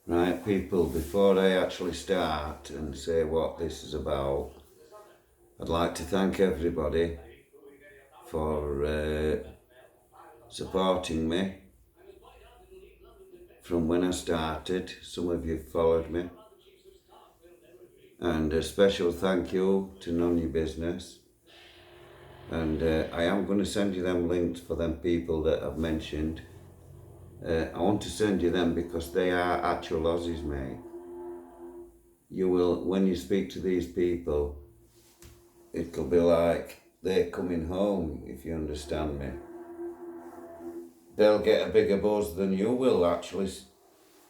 Right, people, before I actually start and say what this is about, I'd like to thank everybody for supporting me from when I started. Some of you followed me. And a special thank you to None Your Business. And I am going to send you them links for them people that I've mentioned. I want to send you them because they are actual Aussies, mate. You will, when you speak to these people, it'll be like they're coming home, if you understand me. They'll get a bigger buzz than you will actually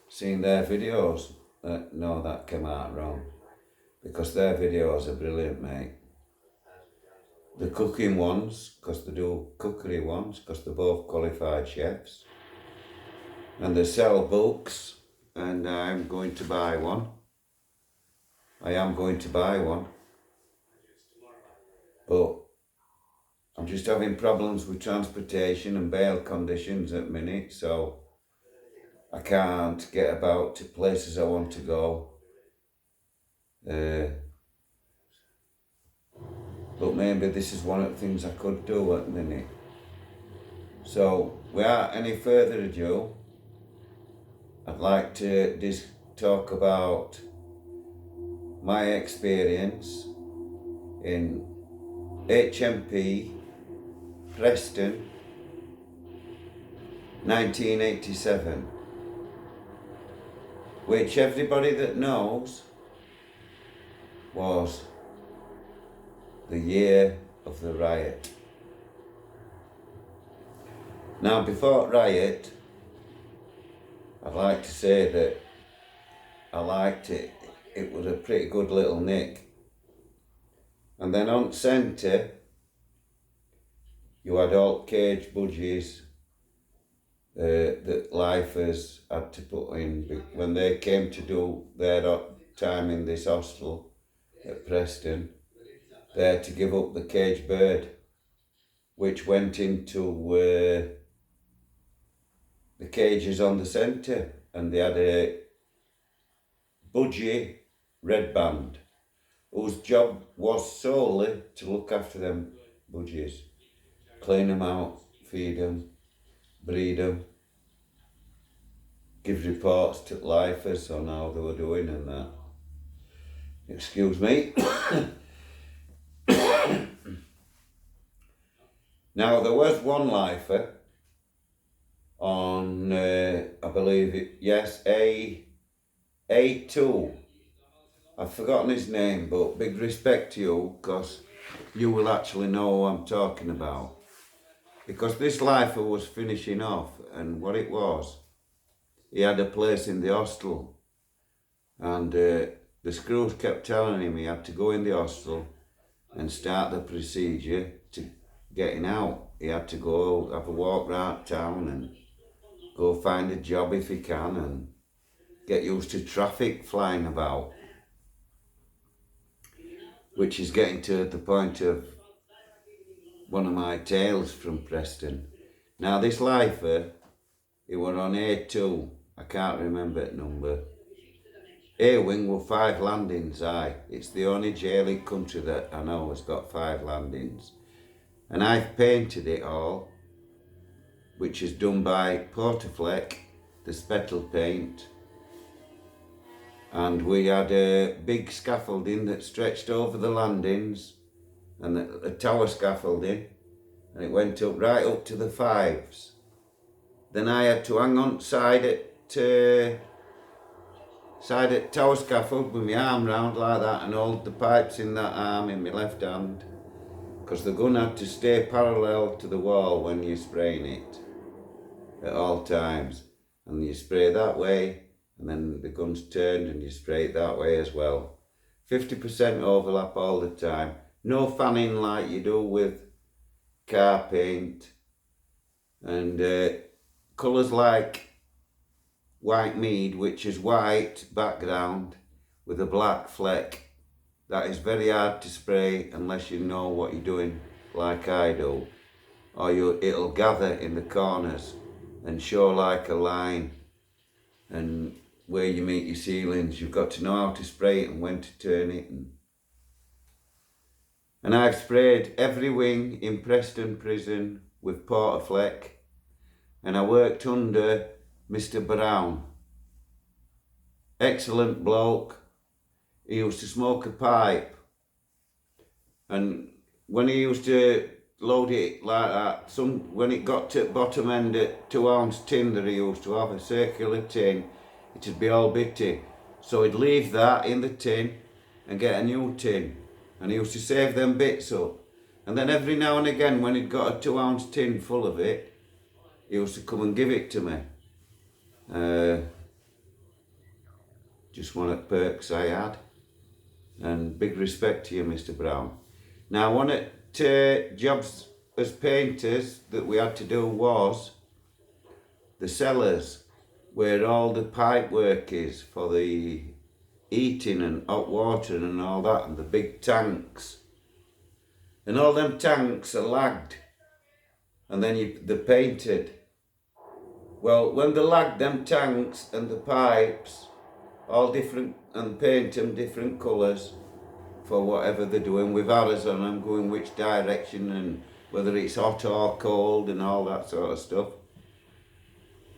seeing their videos. No, that came out wrong. Because their videos are brilliant, mate. The cooking ones, because they do cookery ones, because they're both qualified chefs. And they sell books, and I'm going to buy one. I am going to buy one. But I'm just having problems with transportation and bail conditions at the minute, so I can't get about to places I want to go. But maybe this is one of the things I could do at the minute. So, without any further ado, I'd like to just talk about my experience in HMP Preston 1987, which everybody that knows was the year of the riot. Now, before Riot, I'd like to say that I liked it. It was a pretty good little nick. And then on centre, you had all cage budgies that lifers had to put in when they came to do their time in this hostel at Preston. They had to give up the cage bird, which went into the cages on the centre, and they had a budgie red band whose job was solely to look after them budgies, clean them out, feed them, breed them, give reports to lifers on how they were doing and that. Excuse me. Now, there was one lifer on, I believe it, yes, A2. I've forgotten his name, but big respect to you, because you will actually know who I'm talking about. Because this lifer was finishing off, and what it was, he had a place in the hostel, and the screws kept telling him he had to go in the hostel and start the procedure to getting out. He had to go have a walk around town and go find a job if he can and get used to traffic flying about, which is getting to the point of one of my tales from Preston. Now, this lifer, he were on A2, I can't remember the number. A-wing were 5 landings high. It's the only jail in country that I know has got 5 landings. And I've painted it all, which is done by Portafleck, the spettle paint. And we had a big scaffolding that stretched over the landings, and a tower scaffolding, and it went up right up to the 5s. Then I had to hang on side at tower scaffold with my arm round like that and hold the pipes in that arm in my left hand, because the gun had to stay parallel to the wall when you're spraying it at all times. And you spray that way, and then the gun's turned and you spray it that way as well. 50% overlap all the time. No fanning like you do with car paint. And colours like white mead, which is white background with a black fleck. That is very hard to spray unless you know what you're doing, like I do. Or it'll gather in the corners and show like a line. And where you meet your ceilings. You've got to know how to spray it and when to turn it. And I've sprayed every wing in Preston prison with Portafleck, and I worked under Mr. Brown. Excellent bloke. He used to smoke a pipe, and when he used to load it like that, when it got to the bottom end at 2 ounce tin that he used to have, a circular tin, it'd be all bitty. So he'd leave that in the tin and get a new tin, and he used to save them bits up. And then every now and again, when he'd got a 2 ounce tin full of it, he used to come and give it to me. Just one of the perks I had. And big respect to you, Mr. Brown. Now, one of the jobs as painters that we had to do was the cellars, where all the pipe work is for the heating and hot water and all that, and the big tanks. And all them tanks are lagged, and then they're painted. Well, when they lag them tanks and the pipes, all different, and paint them different colours for whatever they're doing, with arrows on them going which direction and whether it's hot or cold and all that sort of stuff.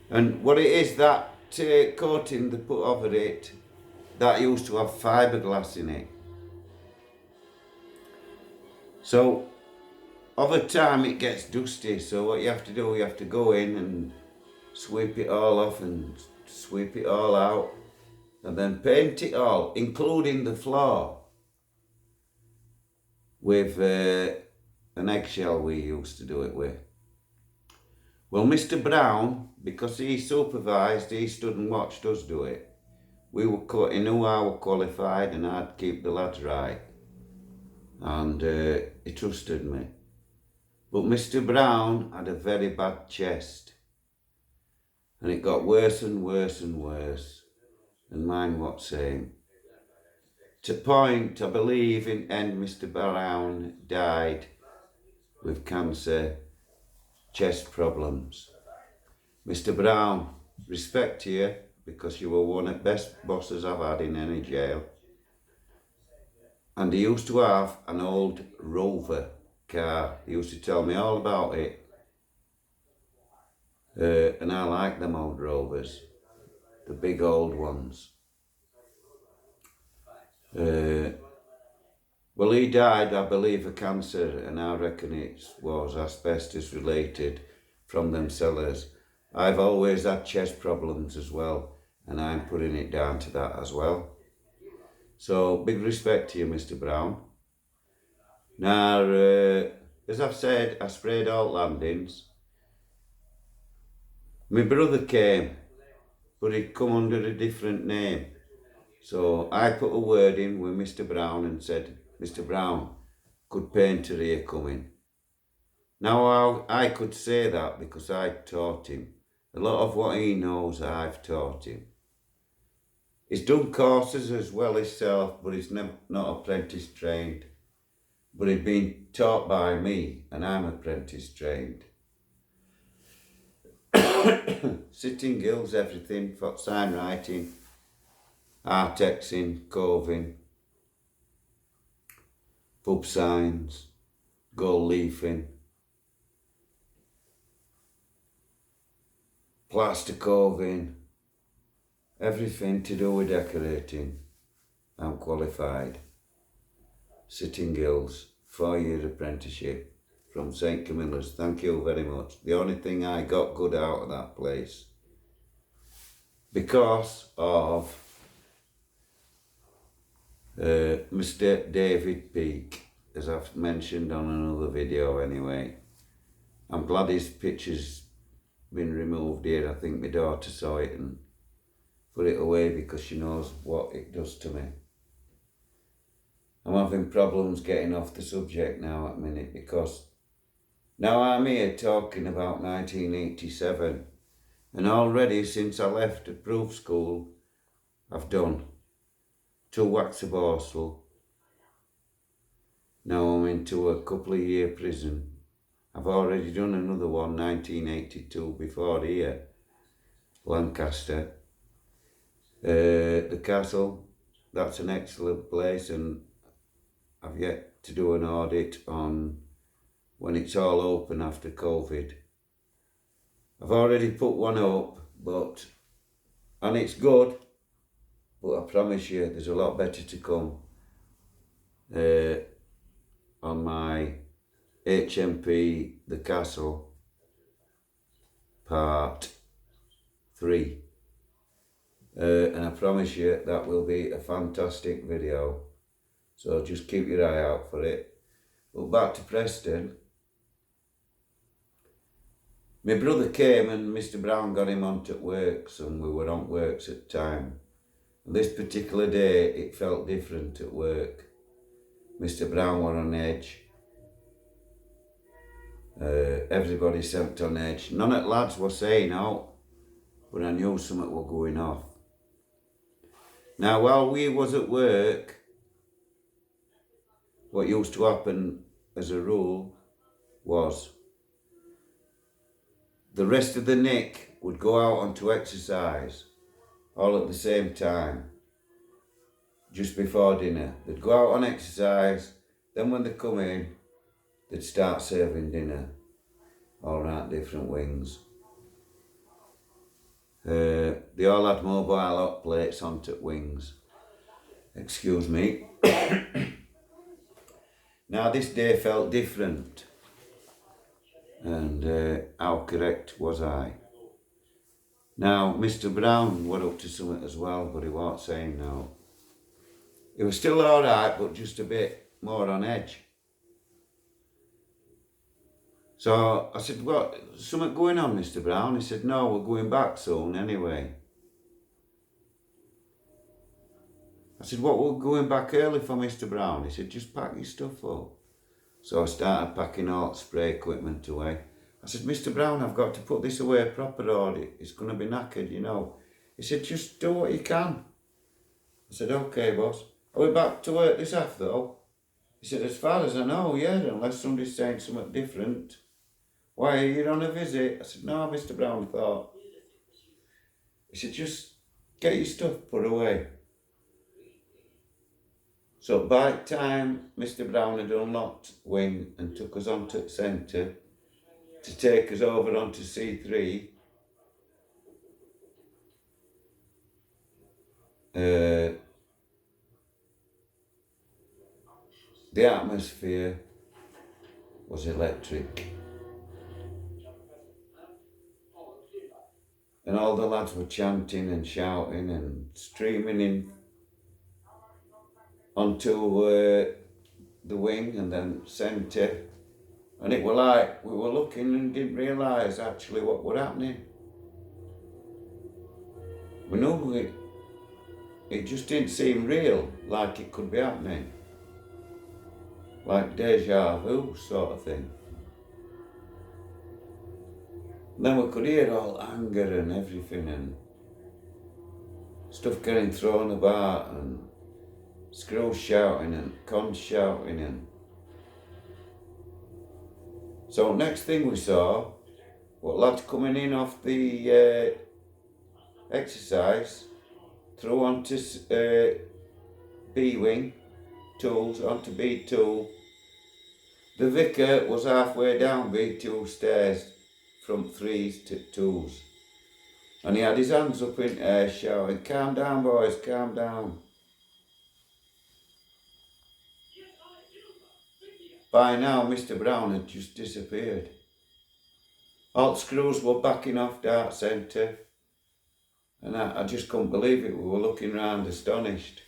And what it is, that coating they put over it, that used to have fiberglass in it. So over time it gets dusty, so what you have to do, you have to go in and sweep it all off and sweep it all out, and then paint it all, including the floor, with an eggshell we used to do it with. Well, Mr. Brown, because he supervised, he stood and watched us do it. He knew I was qualified and I'd keep the lads right. And he trusted me. But Mr. Brown had a very bad chest. And it got worse and worse and worse. And mine what same. To point, I believe in end, Mr. Brown died with cancer, chest problems. Mr. Brown, respect to you, because you were one of the best bosses I've had in any jail. And he used to have an old Rover car. He used to tell me all about it. And I like them old Rovers, the big old ones. Well, he died, I believe, of cancer, and I reckon it was asbestos related from them cellars. I've always had chest problems as well, and I'm putting it down to that as well. So, big respect to you, Mr. Brown. Now, as I've said, I sprayed all landings. My brother came, but he'd come under a different name. So I put a word in with Mr. Brown and said, Mr. Brown, good painter here coming. Now I could say that because I taught him. A lot of what he knows I've taught him. He's done courses as well himself, but he's not apprentice trained. But he'd been taught by me, and I'm apprentice trained. Sitting gills, everything, for sign writing, artexing, coving, pub signs, gold leafing, plaster coving, everything to do with decorating. I'm qualified. Sitting gills, 4-year apprenticeship from St. Camilla's. Thank you very much. The only thing I got good out of that place, because of Mr. David Peake, as I've mentioned on another video anyway. I'm glad his picture's been removed here. I think my daughter saw it and put it away because she knows what it does to me. I'm having problems getting off the subject now at the minute, because now I'm here talking about 1987, and already since I left the proof school, I've done 2 wax of Borstal. Now I'm into a couple of year prison. I've already done another one, 1982, before here, Lancaster. The castle, that's an excellent place, and I've yet to do an audit on when it's all open after COVID. I've already put one up, and it's good, but I promise you there's a lot better to come on my HMP The Castle Part 3. And I promise you that will be a fantastic video. So just keep your eye out for it. But back to Preston. My brother came and Mr. Brown got him onto works, and we were on works at the time. And this particular day it felt different at work. Mr. Brown were on edge. Everybody seemed on edge. None of the lads were saying out, but I knew something was going off. Now, while we was at work, what used to happen as a rule was the rest of the nick would go out onto exercise all at the same time, just before dinner. They'd go out on exercise, then when they come in, they'd start serving dinner, all around different wings. They all had mobile hot plates onto wings. Excuse me. Now this day felt different, and how correct was I? Now Mr. Brown were up to something as well, but he wasn't saying no. He was still alright, but just a bit more on edge. So I said, "What, something going on, Mr. Brown?" He said, "No, we're going back soon anyway." I said, "What, we're going back early for, Mr. Brown?" He said, "Just pack your stuff up." So I started packing all the spray equipment away. I said, "Mr. Brown, I've got to put this away proper, or it's going to be knackered, you know." He said, "Just do what you can." I said, "Okay, boss." "Are we back to work this after, though?" He said, "As far as I know, yeah, unless somebody's saying something different." "Why, are you on a visit?" I said, "No, Mr. Brown, I thought." He said, "Just get your stuff put away." So by the time Mr. Brown had unlocked wing and took us onto the centre to take us over onto C3, the atmosphere was electric. And all the lads were chanting and shouting and streaming in onto the wing and then centre. And it were like we were looking and didn't realise actually what were happening. We knew it just didn't seem real, like it could be happening. Like deja vu sort of thing. And then we could hear all anger and everything and stuff getting thrown about and screws shouting and cons shouting and... So next thing we saw, what lads coming in off the exercise, through onto B-wing, tools, onto B2. The vicar was halfway down B2 stairs from 3s to 2s. And he had his hands up in air shouting, "Calm down, boys, calm down." By now, Mr. Brown had just disappeared. All the screws were backing off Dart Centre. And I just couldn't believe it. We were looking round astonished.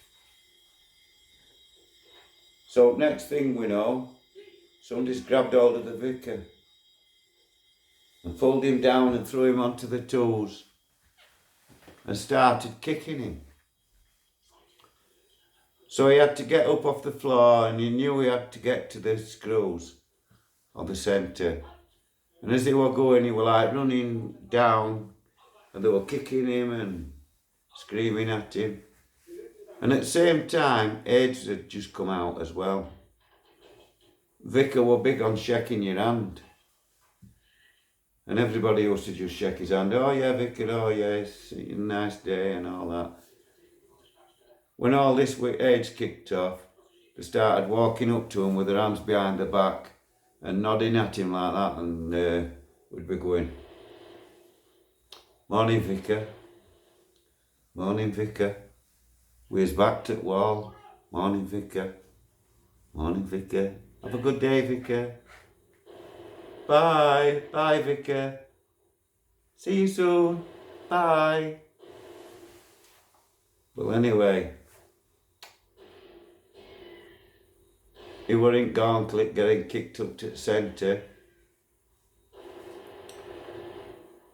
So next thing we know, somebody's grabbed hold of the vicar and pulled him down and threw him onto the tools and started kicking him. So he had to get up off the floor and he knew he had to get to the screws on the centre. And as they were going, he were like running down and they were kicking him and screaming at him. And at the same time, AIDS had just come out as well. Vicar were big on shaking your hand. And everybody used to just shake his hand. "Oh yeah, Vicar, oh yeah, it's a nice day," and all that. when all this with AIDS kicked off, they started walking up to him with their hands behind their back and nodding at him like that, and we'd be going, "Morning, Vicar. Morning, Vicar. We's back to the wall. Morning, Vicar. Morning, Vicar. Have a good day, Vicar. Bye. Bye, Vicar. See you soon. Bye." Well, anyway, he weren't gauntlet getting kicked up to the centre.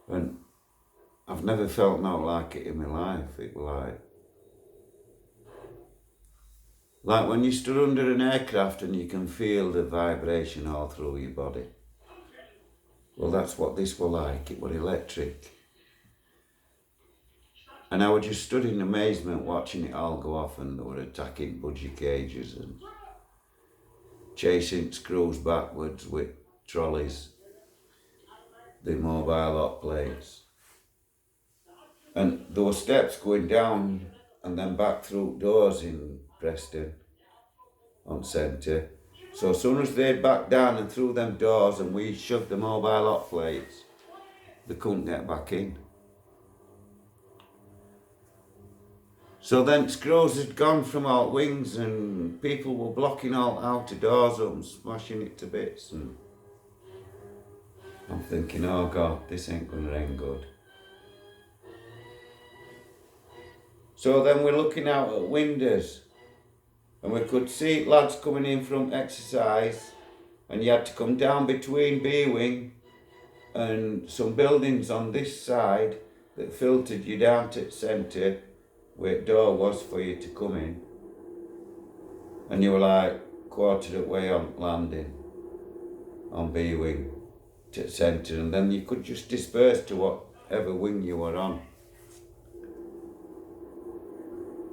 And I've never felt not like it in my life. It was like when you stood under an aircraft and you can feel the vibration all through your body. Well, that's what this was like. It was electric. And I was just stood in amazement watching it all go off, and they were attacking budgie cages and chasing screws backwards with trolleys, the mobile hot plates. And there were steps going down and then back through doors in Preston on centre. So as soon as they'd back down and through them doors and we shoved the mobile hot plates, they couldn't get back in. So then screws had gone from all wings and people were blocking all outer doors up and smashing it to bits, and I'm thinking, oh God, this ain't gonna end good. So then we're looking out at windows and we could see lads coming in from exercise, and you had to come down between B wing and some buildings on this side that filtered you down to the centre where the door was for you to come in, and you were like quartered of way on landing on B wing to the centre, and then you could just disperse to whatever wing you were on.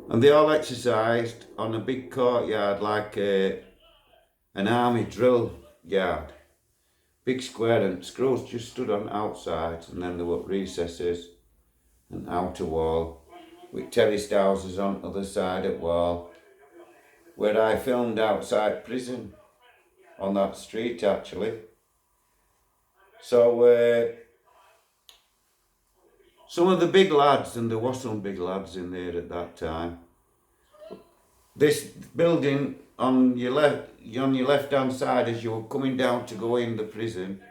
And they all exercised on a big courtyard like an army drill yard, big square, and screws just stood on outside, and then there were recesses and outer wall with terraced houses on the other side of wall, where I filmed outside prison on that street actually. So some of the big lads, and there was some big lads in there at that time, this building on your left hand side as you were coming down to go in the prison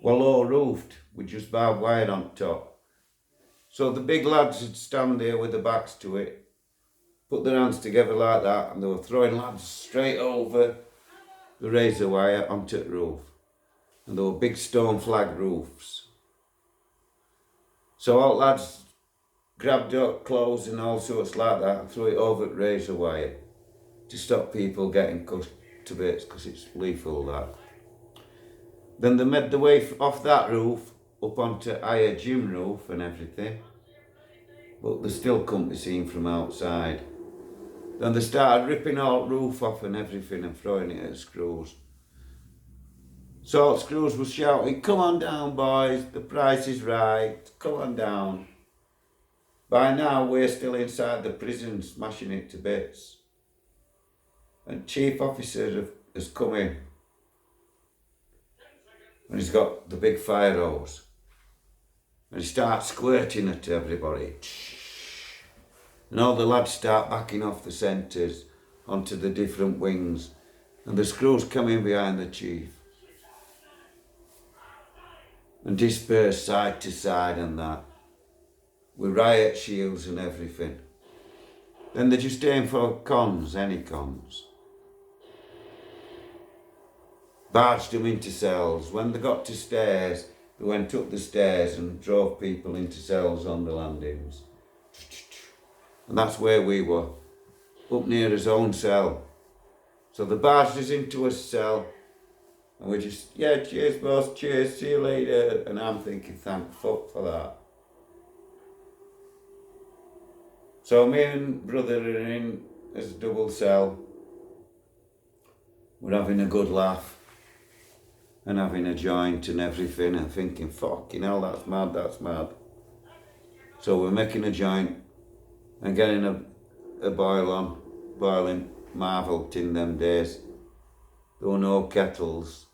were low roofed with just barbed wire on top. So the big lads would stand there with their backs to it, put their hands together like that, and they were throwing lads straight over the razor wire onto the roof. And there were big stone flag roofs. So all lads grabbed up clothes and all sorts like that and threw it over the razor wire to stop people getting cut to bits, because it's lethal, that. Then they made the way off that roof up onto higher gym roof and everything, but they still couldn't be seen from outside. Then they started ripping all the roof off and everything and throwing it at screws. So screws was shouting, "Come on down, boys, the price is right, come on down." By now we're still inside the prison smashing it to bits. And chief officer has come in, and he's got the big fire hose, and he starts squirting at everybody. And all the lads start backing off the centres onto the different wings, and the screws come in behind the chief and disperse side to side and that, with riot shields and everything. Then they just aim for cons, any cons. Barged them into cells. When they got to stairs, they went up the stairs and drove people into cells on the landings. And that's where we were, up near his own cell. So they barged us into a cell, and we just, yeah, cheers boss, cheers, see you later. And I'm thinking, thank fuck for that. So me and brother are in this double cell. We're having a good laugh and having a joint and everything, and thinking, fucking hell, that's mad, that's mad. So we're making a joint and getting a boiling Marvel tin them days. There were no kettles.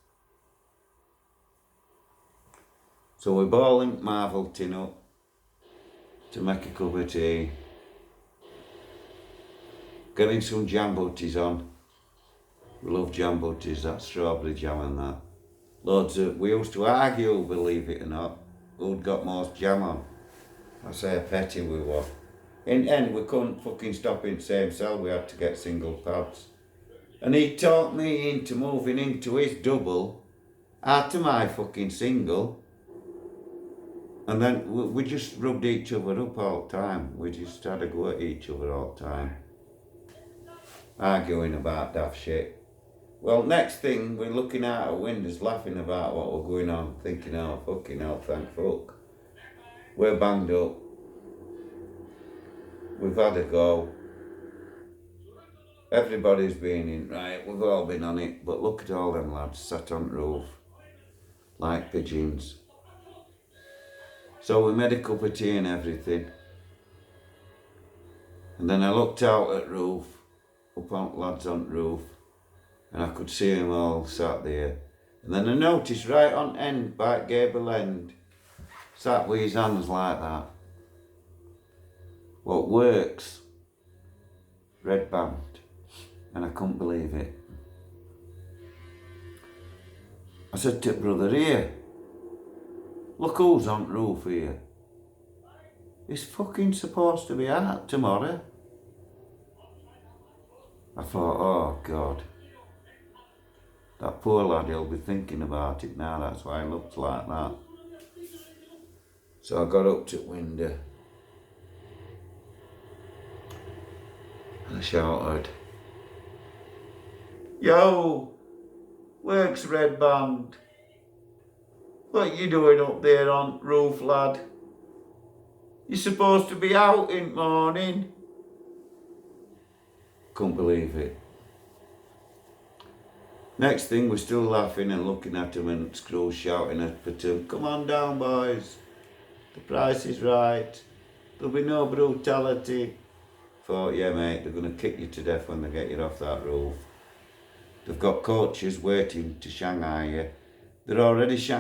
So we're boiling Marvel tin up to make a cup of tea. Getting some jam butties on. We love jam butties, that strawberry jam and that. We used to argue, believe it or not, who'd got most jam on. I say a petty we were. In the end, we couldn't fucking stop in the same cell, we had to get single pads. And he talked me into moving into his double out of my fucking single. And then we just rubbed each other up all the time. We just had a go at each other all the time. Arguing about daft shit. Well, next thing, we're looking out our windows, laughing about what we're going on, thinking, oh, fucking hell, thank fuck. We're banged up. We've had a go. Everybody's been in, right, we've all been on it, but look at all them lads sat on the roof, like pigeons. So we made a cup of tea and everything. And then I looked out at the roof, up on lads on the roof, and I could see them all sat there. And then I noticed right on end, by gable end, sat with his hands like that. What works? Red band. And I couldn't believe it. I said to brother, here, look who's on the roof here. It's fucking supposed to be out tomorrow. I thought, oh God. That poor lad, he'll be thinking about it now, that's why he looked like that. So I got up to the window. And I shouted, yo, works red band. What you doing up there on the roof, lad? You're supposed to be out in the morning. Couldn't believe it. Next thing, we're still laughing and looking at him and Scrooge shouting at him, come on down, boys. The price is right. There'll be no brutality. Thought, yeah, mate, they're going to kick you to death when they get you off that roof. They've got coaches waiting to Shanghai you. They're already Shanghai.